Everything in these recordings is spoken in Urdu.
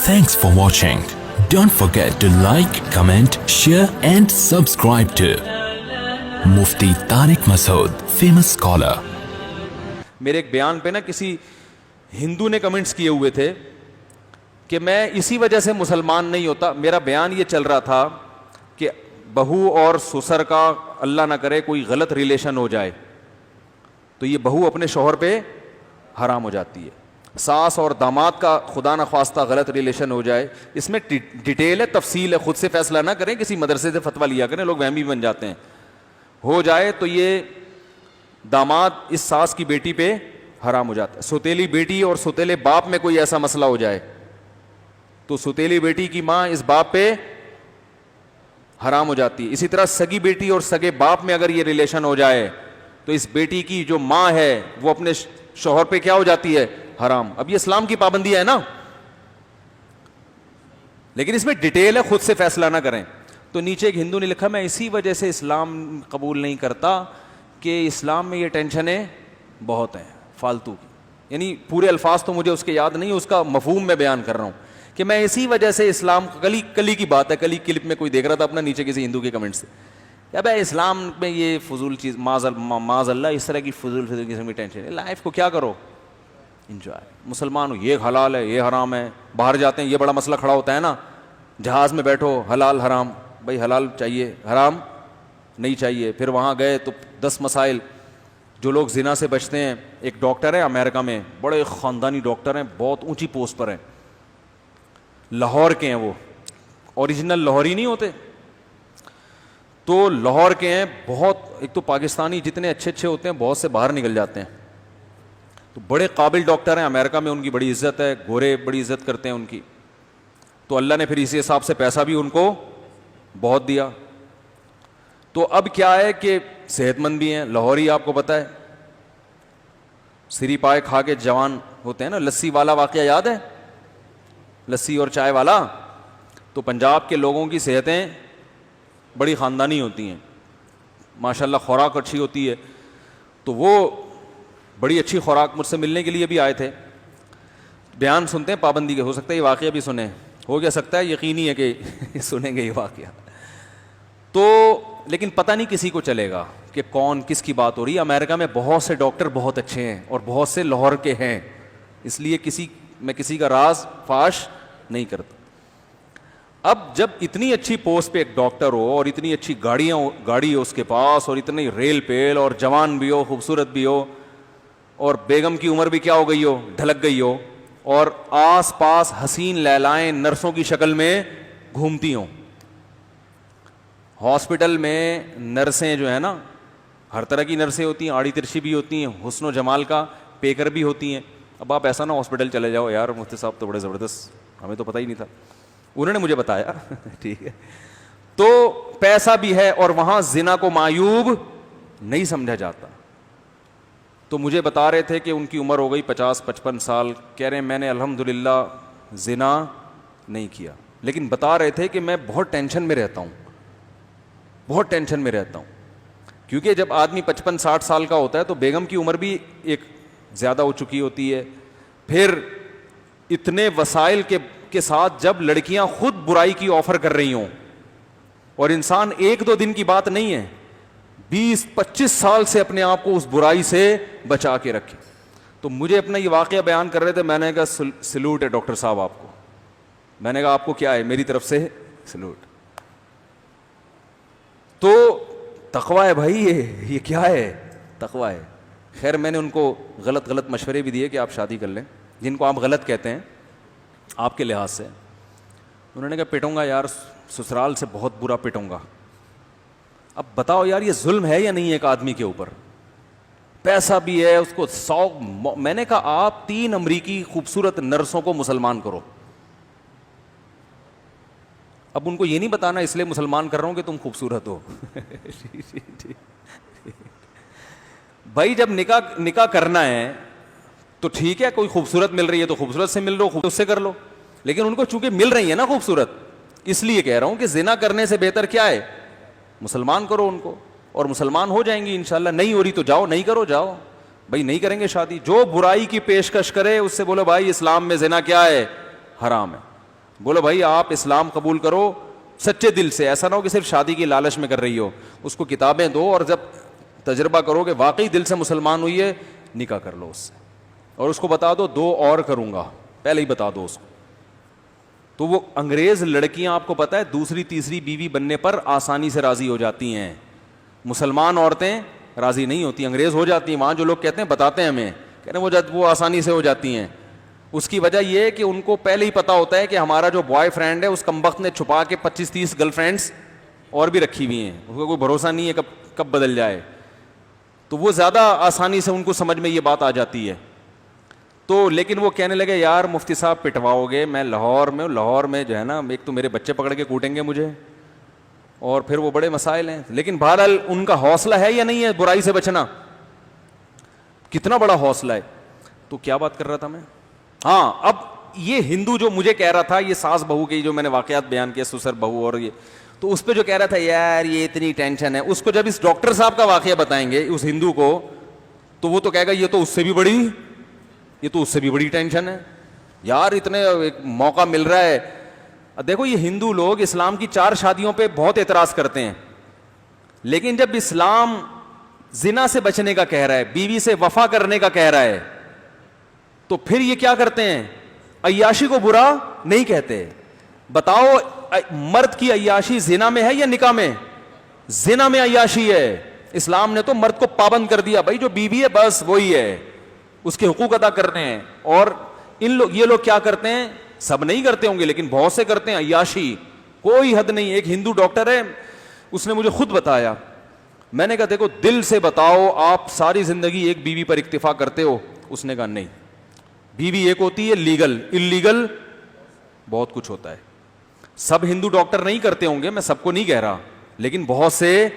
Thanks for watching. Don't forget to like, comment, share and subscribe to Mufti Tariq Masood, famous scholar. میرے ایک بیان پہ نا کسی ہندو نے کمنٹس کیے ہوئے تھے کہ میں اسی وجہ سے مسلمان نہیں ہوتا. میرا بیان یہ چل رہا تھا کہ بہو اور سسر کا اللہ نہ کرے کوئی غلط ریلیشن ہو جائے تو یہ بہو اپنے شوہر پہ حرام ہو جاتی ہے. ساس اور داماد کا خدا نخواستہ غلط ریلیشن ہو جائے, اس میں ڈیٹیل ہے, تفصیل ہے, خود سے فیصلہ نہ کریں, کسی مدرسے سے فتویٰ لیا کریں, لوگ وہمی بن جاتے ہیں. ہو جائے تو یہ داماد اس ساس کی بیٹی پہ حرام ہو جاتا ہے. سوتیلی بیٹی اور سوتیلے باپ میں کوئی ایسا مسئلہ ہو جائے تو سوتیلی بیٹی کی ماں اس باپ پہ حرام ہو جاتی ہے. اسی طرح سگی بیٹی اور سگے باپ میں اگر یہ ریلیشن ہو جائے تو اس بیٹی کی جو ماں ہے وہ اپنے شوہر پہ کیا ہو جاتی ہے, حرام. اب یہ اسلام کی پابندی ہے نا, لیکن اس میں ڈیٹیل ہے, خود سے فیصلہ نہ کریں. تو نیچے ایک ہندو نے لکھا میں اسی وجہ سے اسلام قبول نہیں کرتا کہ اسلام میں یہ ٹینشنیں بہت ہیں فالتو کی. یعنی پورے الفاظ تو مجھے اس کے یاد نہیں, اس کا مفہوم میں بیان کر رہا ہوں کہ میں اسی وجہ سے اسلام, کلی کی بات ہے, کلی کلپ میں کوئی دیکھ رہا تھا اپنا نیچے کسی ہندو کے کمنٹ سے, کیا بھائی اسلام میں یہ فضول چیز, معاذ اللہ اس طرح کی فضول قسم کی ٹینشن ہے. لائف کو کیا کرو, انجوائے. مسلمان ہو, یہ حلال ہے یہ حرام ہے, باہر جاتے ہیں یہ بڑا مسئلہ کھڑا ہوتا ہے نا, جہاز میں بیٹھو حلال حرام, بھائی حلال چاہیے حرام نہیں چاہیے. پھر وہاں گئے تو 10 مسائل. جو لوگ زنا سے بچتے ہیں, ایک ڈاکٹر ہے امریکہ میں, بڑے خاندانی ڈاکٹر ہیں, بہت اونچی پوسٹ پر ہیں, لاہور کے ہیں, وہ اوریجنل لاہوری نہیں ہوتے تو لاہور کے ہیں. بہت, ایک تو پاکستانی جتنے اچھے اچھے ہوتے ہیں بہت سے باہر نکل جاتے ہیں, تو بڑے قابل ڈاکٹر ہیں امریکہ میں, ان کی بڑی عزت ہے, گورے بڑی عزت کرتے ہیں ان کی. تو اللہ نے پھر اسی حساب سے پیسہ بھی ان کو بہت دیا. تو اب کیا ہے کہ صحت مند بھی ہیں, لاہوری آپ کو پتہ ہے سری پائے کھا کے جوان ہوتے ہیں نا. لسی والا واقعہ یاد ہے, لسی اور چائے والا. تو پنجاب کے لوگوں کی صحتیں بڑی خاندانی ہوتی ہیں, ماشاءاللہ خوراک اچھی ہوتی ہے. تو وہ بڑی اچھی خوراک مجھ سے ملنے کے لیے بھی آئے تھے. بیان سنتے ہیں پابندی کے, ہو سکتا ہے یہ واقعہ بھی سنیں, ہو کیا سکتا ہے, یقینی ہے کہ سنیں گے یہ واقعہ. تو لیکن پتہ نہیں کسی کو چلے گا کہ کون کس کی بات ہو رہی ہے. امریکہ میں بہت سے ڈاکٹر بہت اچھے ہیں اور بہت سے لاہور کے ہیں, اس لیے میں کسی کا راز فاش نہیں کرتا. اب جب اتنی اچھی پوسٹ پہ ایک ڈاکٹر ہو اور اتنی اچھی گاڑی ہو اس کے پاس, اور اتنی ریل پیل, اور جوان بھی ہو, خوبصورت بھی ہو, اور بیگم کی عمر بھی کیا ہو گئی ہو, ڈھلک گئی ہو, اور آس پاس حسین لیلائیں نرسوں کی شکل میں گھومتی ہوں. ہاسپٹل میں نرسیں جو ہے نا, ہر طرح کی نرسیں ہوتی ہیں, آڑی ترچھی بھی ہوتی ہیں, حسن و جمال کا پیکر بھی ہوتی ہیں. اب آپ ایسا نہ ہاسپٹل چلے جاؤ, یار مفتی صاحب تو بڑے زبردست, ہمیں تو پتہ ہی نہیں تھا, انہوں نے مجھے بتایا. ٹھیک ہے, تو پیسہ بھی ہے اور وہاں زنا کو معیوب نہیں سمجھا جاتا. تو مجھے بتا رہے تھے کہ ان کی عمر ہو گئی 50-55 سال, کہہ رہے ہیں میں نے الحمدللہ زنا نہیں کیا, لیکن بتا رہے تھے کہ میں بہت ٹینشن میں رہتا ہوں, بہت ٹینشن میں رہتا ہوں. کیونکہ جب آدمی 55-60 سال کا ہوتا ہے تو بیگم کی عمر بھی ایک زیادہ ہو چکی ہوتی ہے. پھر اتنے وسائل کے ساتھ جب لڑکیاں خود برائی کی آفر کر رہی ہوں, اور انسان 1-2 دن کی بات نہیں ہے, 20-25 سال سے اپنے آپ کو اس برائی سے بچا کے رکھے. تو مجھے اپنا یہ واقعہ بیان کر رہے تھے, میں نے کہا سلوٹ ہے ڈاکٹر صاحب آپ کو. میں نے کہا آپ کو کیا ہے, میری طرف سے سلوٹ. تو تقویٰ ہے بھائی, یہ کیا ہے, تقویٰ ہے. خیر میں نے ان کو غلط مشورے بھی دیے کہ آپ شادی کر لیں, جن کو آپ غلط کہتے ہیں آپ کے لحاظ سے. انہوں نے کہا پٹوں گا یار, سسرال سے بہت برا پٹوں گا. اب بتاؤ یار یہ ظلم ہے یا نہیں ایک آدمی کے اوپر, پیسہ بھی ہے اس کو 100. میں نے کہا آپ 3 امریکی خوبصورت نرسوں کو مسلمان کرو. اب ان کو یہ نہیں بتانا اس لیے مسلمان کر رہا ہوں کہ تم خوبصورت ہو. بھائی جب نکاح کرنا ہے تو ٹھیک ہے, کوئی خوبصورت مل رہی ہے تو خوبصورت سے مل لو, خوبصورت سے کر لو. لیکن ان کو چونکہ مل رہی ہے نا خوبصورت, اس لیے کہہ رہا ہوں کہ زنا کرنے سے بہتر کیا ہے, مسلمان کرو ان کو, اور مسلمان ہو جائیں گی انشاءاللہ. نہیں ہو رہی تو جاؤ, نہیں کرو جاؤ, بھائی نہیں کریں گے شادی. جو برائی کی پیشکش کرے اس سے بولو بھائی اسلام میں زنا کیا ہے, حرام ہے. بولو بھائی آپ اسلام قبول کرو سچے دل سے, ایسا نہ ہو کہ صرف شادی کی لالچ میں کر رہی ہو. اس کو کتابیں دو اور جب تجربہ کرو کہ واقعی دل سے مسلمان ہوئی ہے, نکاح کر لو اس سے, اور اس کو بتا دو 2 اور کروں گا, پہلے ہی بتا دو اس کو. تو وہ انگریز لڑکیاں آپ کو پتا ہے دوسری تیسری بیوی بننے پر آسانی سے راضی ہو جاتی ہیں, مسلمان عورتیں راضی نہیں ہوتی, انگریز ہو جاتی ہیں. وہاں جو لوگ کہتے ہیں بتاتے ہیں ہمیں, کہتے ہیں وہ آسانی سے ہو جاتی ہیں. اس کی وجہ یہ ہے کہ ان کو پہلے ہی پتا ہوتا ہے کہ ہمارا جو بوائے فرینڈ ہے اس کمبخت نے چھپا کے 25-30 گرل فرینڈس اور بھی رکھی ہوئی ہیں, اس کو کوئی بھروسہ نہیں ہے کب بدل جائے. تو وہ زیادہ آسانی سے ان کو سمجھ میں یہ بات آ جاتی ہے. تو لیکن وہ کہنے لگے یار مفتی صاحب پٹواؤ گے, میں لاہور میں جو ہے نا, ایک تو میرے بچے پکڑ کے کوٹیں گے مجھے, اور پھر وہ بڑے مسائل ہیں. لیکن بہرحال ان کا حوصلہ ہے یا نہیں ہے برائی سے بچنا, کتنا بڑا حوصلہ ہے. تو کیا بات کر رہا تھا میں, ہاں اب یہ ہندو جو مجھے کہہ رہا تھا یہ ساس بہو کی جو میں نے واقعات بیان کیے, سسر بہو, اور یہ تو اس پہ جو کہہ رہا تھا یار یہ اتنی ٹینشن ہے, اس کو جب اس ڈاکٹر صاحب کا واقعہ بتائیں گے اس ہندو کو, تو وہ تو کہے گا یہ تو اس سے بھی بڑی ٹینشن ہے یار, اتنے ایک موقع مل رہا ہے. دیکھو یہ ہندو لوگ اسلام کی 4 شادیوں پہ بہت اعتراض کرتے ہیں, لیکن جب اسلام زنا سے بچنے کا کہہ رہا ہے, بیوی سے وفا کرنے کا کہہ رہا ہے, تو پھر یہ کیا کرتے ہیں, عیاشی کو برا نہیں کہتے. بتاؤ مرد کی عیاشی زنا میں ہے یا نکاح میں؟ زنا میں عیاشی ہے. اسلام نے تو مرد کو پابند کر دیا, بھائی جو بیوی ہے بس وہی ہے, اس کے حقوق ادا کرنے ہیں. اور یہ لوگ کیا کرتے ہیں, سب نہیں کرتے ہوں گے لیکن بہت سے کرتے ہیں عیاشی, کوئی حد نہیں. ایک ہندو ڈاکٹر ہے, اس نے مجھے خود بتایا, میں نے کہا دیکھو دل سے بتاؤ آپ ساری زندگی ایک بیوی پر اکتفا کرتے ہو؟ اس نے کہا نہیں, بیوی ایک ہوتی ہے لیگل, انلیگل بہت کچھ ہوتا ہے. سب ہندو ڈاکٹر نہیں کرتے ہوں گے, میں سب کو نہیں کہہ رہا, لیکن بہت سے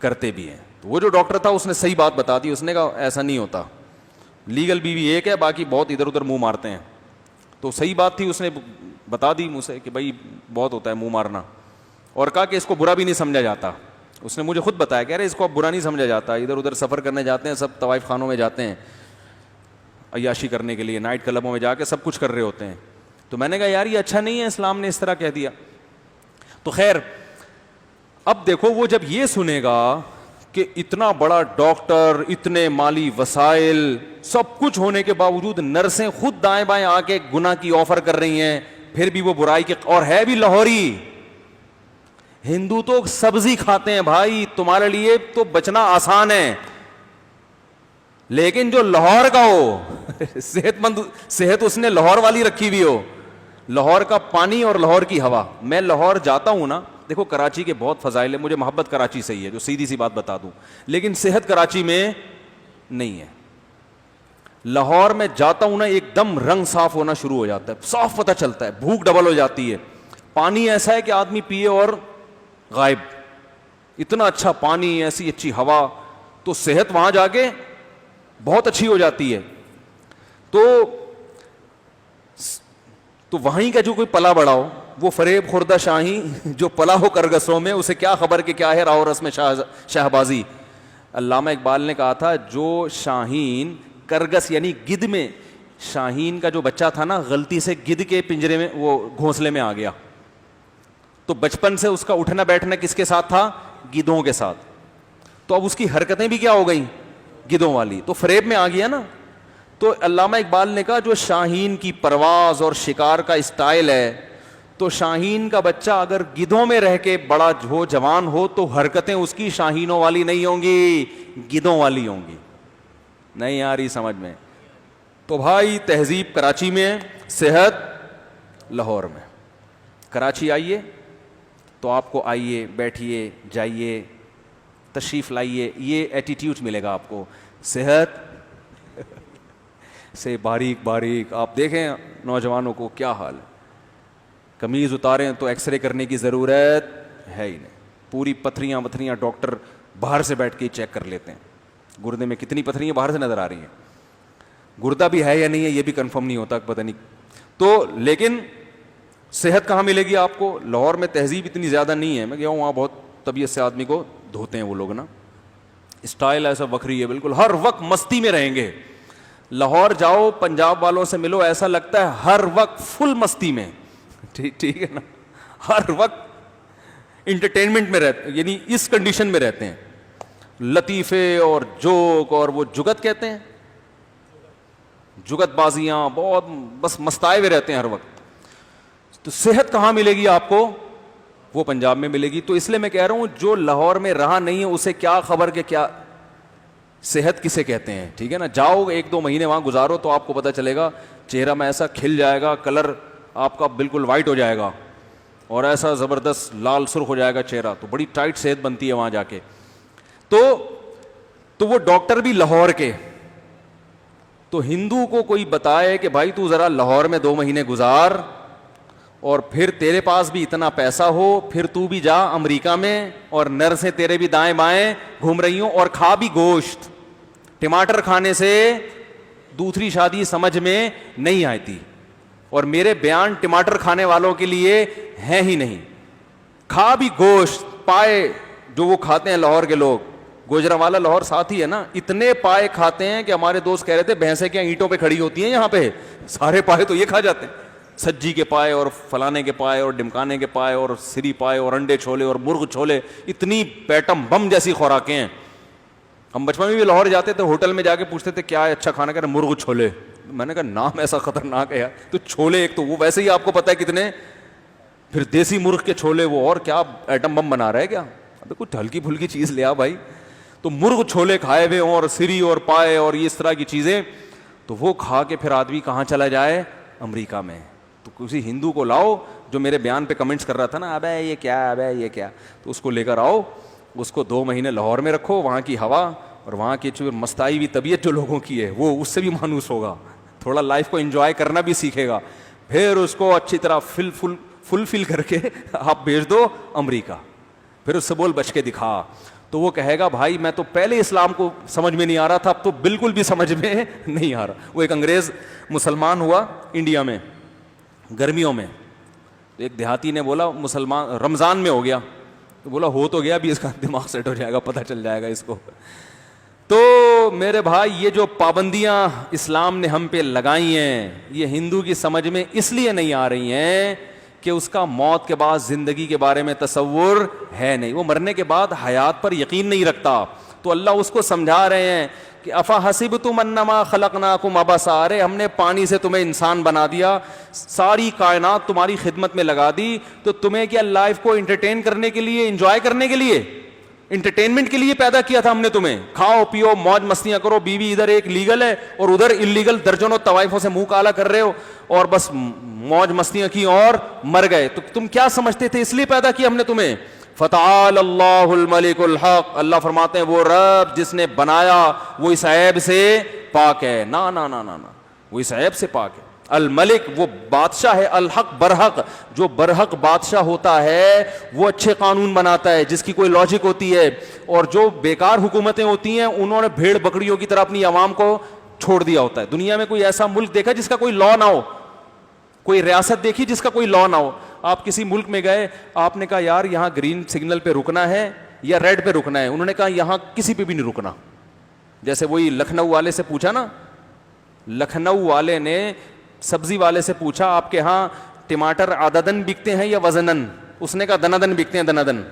کرتے بھی ہیں. تو وہ جو ڈاکٹر تھا اس نے صحیح بات بتا دی, اس نے کہا ایسا نہیں ہوتا, لیگل بیوی ایک ہے, باقی بہت ادھر ادھر منہ مارتے ہیں. تو صحیح بات تھی, اس نے بتا دی مجھ سے کہ بھائی بہت ہوتا ہے منہ مارنا, اور کہا کہ اس کو برا بھی نہیں سمجھا جاتا. اس نے مجھے خود بتایا کہ ارے اس کو اب برا نہیں سمجھا جاتا, ادھر ادھر سفر کرنے جاتے ہیں سب, طوائف خانوں میں جاتے ہیں عیاشی کرنے کے لیے, نائٹ کلبوں میں جا کے سب کچھ کر رہے ہوتے ہیں. تو میں نے کہا یار یہ اچھا نہیں ہے, اسلام نے اس طرح کہہ دیا. تو خیر اب دیکھو وہ جب یہ سنے گا کہ اتنا بڑا ڈاکٹر, اتنے مالی وسائل, سب کچھ ہونے کے باوجود نرسیں خود دائیں بائیں آ کے گناہ کی آفر کر رہی ہیں, پھر بھی وہ برائی کے, اور ہے بھی لاہوری. ہندو تو سبزی کھاتے ہیں بھائی, تمہارے لیے تو بچنا آسان ہے, لیکن جو لاہور کا ہو صحت مند, صحت اس نے لاہور والی رکھی ہوئی ہو, لاہور کا پانی اور لاہور کی ہوا. میں لاہور جاتا ہوں نا, دیکھو کراچی کے بہت فضائل ہیں, مجھے محبت کراچی سے ہی ہے, جو سیدھی سی بات بتا دوں, لیکن صحت کراچی میں نہیں ہے. لاہور میں جاتا ہوں نا, ایک دم رنگ صاف ہونا شروع ہو جاتا ہے, صاف پتہ چلتا ہے, بھوک ڈبل ہو جاتی ہے, پانی ایسا ہے کہ آدمی پیے اور غائب, اتنا اچھا پانی, ایسی اچھی ہوا, تو صحت وہاں جا کے بہت اچھی ہو جاتی ہے. تو وہیں کا جو کوئی پلا بڑا ہو, وہ فریب خوردہ شاہی جو پلا ہو کرگسوں میں, اسے کیا خبر کہ کیا ہے راہ و رسم شہبازی. علامہ اقبال نے کہا تھا جو شاہین کرگس یعنی گدھ میں, شاہین کا جو بچہ تھا نا غلطی سے گدھ کے پنجرے میں, وہ گھونسلے میں آ گیا, تو بچپن سے اس کا اٹھنا بیٹھنا کس کے ساتھ تھا, گدھوں کے ساتھ, تو اب اس کی حرکتیں بھی کیا ہو گئیں, گدھوں والی, تو فریب میں آ گیا نا. تو علامہ اقبال نے کہا جو شاہین کی پرواز اور شکار کا اسٹائل ہے, تو شاہین کا بچہ اگر گدھوں میں رہ کے بڑا ہو, جوان ہو, تو حرکتیں اس کی شاہینوں والی نہیں ہوں گی, گدھوں والی ہوں گی. نہیں آ رہی سمجھ میں؟ تو بھائی تہذیب کراچی میں, صحت لاہور میں. کراچی آئیے تو آپ کو آئیے, بیٹھیے, جائیے, تشریف لائیے, یہ ایٹیٹیوڈ ملے گا آپ کو. صحت سے باریک باریک, آپ دیکھیں نوجوانوں کو کیا حال ہے, قمیض اتاریں تو ایکس رے کرنے کی ضرورت ہے ہی نہیں, پوری پتھریاں وتھریاں ڈاکٹر باہر سے بیٹھ کے چیک کر لیتے ہیں, گردے میں کتنی پتھریاں باہر سے نظر آ رہی ہیں, گردہ بھی ہے یا نہیں ہے یہ بھی کنفرم نہیں ہوتا, پتہ نہیں. تو لیکن صحت کہاں ملے گی آپ کو؟ لاہور میں تہذیب اتنی زیادہ نہیں ہے, میں گیا ہوں وہاں, بہت طبیعت سے آدمی کو دھوتے ہیں وہ لوگ نا, اسٹائل ایسا وکری ہے بالکل, ہر وقت مستی میں رہیں گے. لاہور جاؤ پنجاب والوں سے ملو, ایسا لگتا ہے ہر وقت فل مستی میں, ٹھیک ہے نا, ہر وقت انٹرٹینمنٹ میں رہتے, یعنی اس کنڈیشن میں رہتے ہیں, لطیفے اور جوک اور وہ جگت کہتے ہیں, جگت بازیاں, بہت بس مستائے ہوئے رہتے ہیں ہر وقت. تو صحت کہاں ملے گی آپ کو؟ وہ پنجاب میں ملے گی. تو اس لیے میں کہہ رہا ہوں جو لاہور میں رہا نہیں ہے اسے کیا خبر کہ کیا صحت کسے کہتے ہیں. ٹھیک ہے نا, جاؤ 1-2 مہینے وہاں گزارو تو آپ کو پتہ چلے گا, چہرہ میں ایسا کھل جائے گا, کلر آپ کا بالکل وائٹ ہو جائے گا اور ایسا زبردست لال سرخ ہو جائے گا چہرہ. تو بڑی ٹائٹ صحت بنتی ہے وہاں جا کے. تو وہ ڈاکٹر بھی لاہور کے. تو ہندو کو کوئی بتائے کہ بھائی تو ذرا لاہور میں 2 مہینے گزار, اور پھر تیرے پاس بھی اتنا پیسہ ہو, پھر تو بھی جا امریکہ میں, اور نرسیں تیرے بھی دائیں بائیں گھوم رہی ہوں, اور کھا بھی گوشت. ٹماٹر کھانے سے دوسری شادی سمجھ میں نہیں آتی, اور میرے بیان ٹماٹر کھانے والوں کے لیے ہیں ہی نہیں. کھا بھی گوشت, پائے جو وہ کھاتے ہیں لاہور کے لوگ, گوجرانوالا لاہور ساتھ ہی ہے نا, اتنے پائے کھاتے ہیں کہ ہمارے دوست کہہ رہے تھے بھینسیں کیا اینٹوں پہ کھڑی ہوتی ہیں یہاں پہ, سارے پائے تو یہ کھا جاتے ہیں, سجی کے پائے اور فلانے کے پائے اور ڈمکانے کے پائے اور سری پائے اور انڈے چھولے اور مرغ چھولے, اتنی پیٹم بم جیسی خوراکیں ہیں. ہم بچپن میں بھی لاہور جاتے تھے, ہوٹل میں جا کے پوچھتے تھے کیا ہے اچھا کھانا, کہہ رہے مرغ چھولے. میں نے کہا نام ایسا خطرناک ہے یار. تو چھولے ایک تو وہ ویسے ہی آپ کو پتا ہے کتنے, پھر دیسی مرغ کے چھولے, وہ اور کیا ایٹم بم بنا رہا ہے کیا, ابھی کچھ ہلکی پھلکی چیز لے آ بھائی. تو مرغ چھولے کھائے ہوئے اور سری اور پائے اور اس طرح کی چیزیں, تو وہ کھا کے پھر آدمی کہاں چلا جائے, امریکہ میں. تو کسی ہندو کو لاؤ جو میرے بیان پہ کمنٹس کر رہا تھا نا, ابے یہ کیا, ابے یہ کیا, تو اس کو لے کر آؤ, اس کو 2 مہینے لاہور میں رکھو, وہاں کی ہوا اور وہاں کی جو مستائی ہوئی طبیعت جو لوگوں کی ہے وہ اس سے بھی مانوس ہوگا, تھوڑا لائف کو انجوائے کرنا بھی سیکھے گا. پھر اس کو اچھی طرح فل کر کے آپ بھیج دو امریکہ, پھر اس سے بول بچ کے دکھا. تو وہ کہے گا بھائی میں تو پہلے اسلام کو سمجھ میں نہیں آ رہا تھا, اب تو بالکل بھی سمجھ میں نہیں آ رہا. وہ ایک انگریز مسلمان ہوا انڈیا میں گرمیوں میں, تو ایک دیہاتی نے بولا مسلمان رمضان میں ہو گیا, تو بولا ہو تو گیا, ابھی اس کا دماغ سیٹ ہو جائے گا, پتہ چل جائے گا اس کو. تو میرے بھائی یہ جو پابندیاں اسلام نے ہم پہ لگائی ہیں, یہ ہندو کی سمجھ میں اس لیے نہیں آ رہی ہیں کہ اس کا موت کے بعد زندگی کے بارے میں تصور ہے نہیں, وہ مرنے کے بعد حیات پر یقین نہیں رکھتا. تو اللہ اس کو سمجھا رہے ہیں کہ افا حسبتم انما خلقناکم عبثا, ارے ہم نے پانی سے تمہیں انسان بنا دیا, ساری کائنات تمہاری خدمت میں لگا دی, تو تمہیں کیا لائف کو انٹرٹین کرنے کے لیے, انجوائے کرنے کے لیے, انٹرٹینمنٹ کے لیے پیدا کیا تھا ہم نے تمہیں. کھاؤ پیو موج مستیاں کرو, بیوی ادھر ایک لیگل ہے اور ادھر انلیگل درجنوں طوائفوں سے منہ کالا کر رہے ہو, اور بس موج مستیاں کی اور مر گئے. تو تم کیا سمجھتے تھے اس لیے پیدا کیا ہم نے تمہیں. فتعال اللہ الملک الحق, اللہ فرماتے ہیں وہ رب جس نے بنایا وہ اس عیب سے پاک ہے. نا نا نا نا نا, وہ اس عیب سے پاک ہے. الملک وہ بادشاہ ہے, الحق برحق, جو برحق بادشاہ ہوتا ہے وہ اچھے قانون بناتا ہے جس کی کوئی لاجک ہوتی ہے, اور جو بیکار حکومتیں ہوتی ہیں انہوں نے بھیڑ بکریوں کی طرح اپنی عوام کو چھوڑ دیا ہوتا ہے. دنیا میں کوئی ایسا ملک دیکھا جس کا کوئی لا نہ ہو, کوئی ریاست دیکھی جس کا کوئی لا نہ ہو. آپ کسی ملک میں گئے, آپ نے کہا یار یہاں گرین سگنل پہ رکنا ہے یا ریڈ پہ رکنا ہے, انہوں نے کہا یہاں کسی پہ بھی نہیں رکنا. جیسے وہی لکھنؤ والے سے پوچھا نا, لکھنؤ والے نے سبزی والے سے پوچھا آپ کے ہاں ٹماٹر عددن بکتے ہیں یا وزنن, اس نے کہا دنادن بکتے ہیں, دنادن.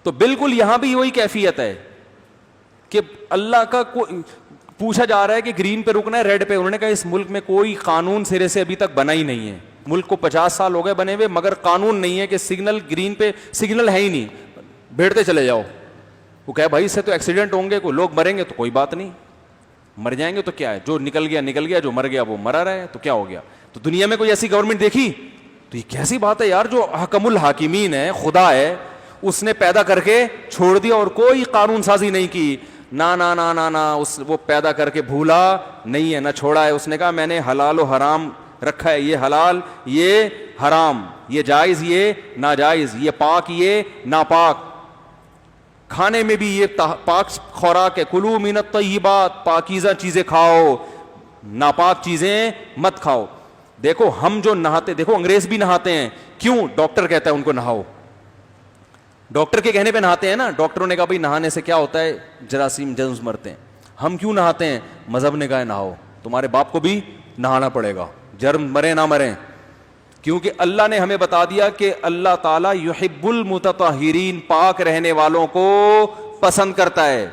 تو بالکل یہاں بھی وہی کیفیت ہے کہ اللہ کا پوچھا جا رہا ہے کہ گرین پہ رکنا ہے ریڈ پہ, انہوں نے کہا اس ملک میں کوئی قانون سرے سے ابھی تک بنا ہی نہیں ہے. ملک کو 50 سال ہو گئے بنے ہوئے, مگر قانون نہیں ہے کہ سگنل گرین پہ, سگنل ہے ہی نہیں, بھیڑتے چلے جاؤ. وہ کہے بھائی اس سے تو ایکسیڈنٹ ہوں گے, کوئی لوگ مریں گے تو کوئی بات نہیں, مر جائیں گے تو کیا ہے, جو نکل گیا نکل گیا, جو مر گیا وہ مرا رہا ہے, تو کیا ہو گیا. تو دنیا میں کوئی ایسی گورنمنٹ دیکھی؟ تو یہ کیسی بات ہے یار, جو حکم الحاکمین ہے, خدا ہے, اس نے پیدا کر کے چھوڑ دیا اور کوئی قانون سازی نہیں کی. نا نا نا نا نا, وہ پیدا کر کے بھولا نہیں ہے نہ چھوڑا ہے. اس نے کہا میں نے حلال و حرام رکھا ہے, یہ حلال یہ حرام, یہ جائز یہ ناجائز, یہ پاک یہ ناپاک. کھانے میں بھی یہ پاک خوراک ہے, کلو من الطیبات, پاکیزہ چیزیں کھاؤ, ناپاک چیزیں مت کھاؤ. دیکھو ہم جو نہاتے, دیکھو انگریز بھی نہاتے ہیں, کیوں؟ ڈاکٹر کہتا ہے ان کو نہاؤ, ڈاکٹر کے کہنے پہ نہاتے ہیں نا. ڈاکٹروں نے کہا بھائی نہانے سے کیا ہوتا ہے, جراثیم جرمز مرتے ہیں. ہم کیوں نہاتے ہیں؟ مذہب نے کہا نہاؤ, تمہارے باپ کو بھی نہانا پڑے گا, جرم مرے نہ مریں, کیونکہ اللہ نے ہمیں بتا دیا کہ اللہ تعالیٰ یحب المتطہرین, پاک رہنے والوں کو پسند کرتا ہے.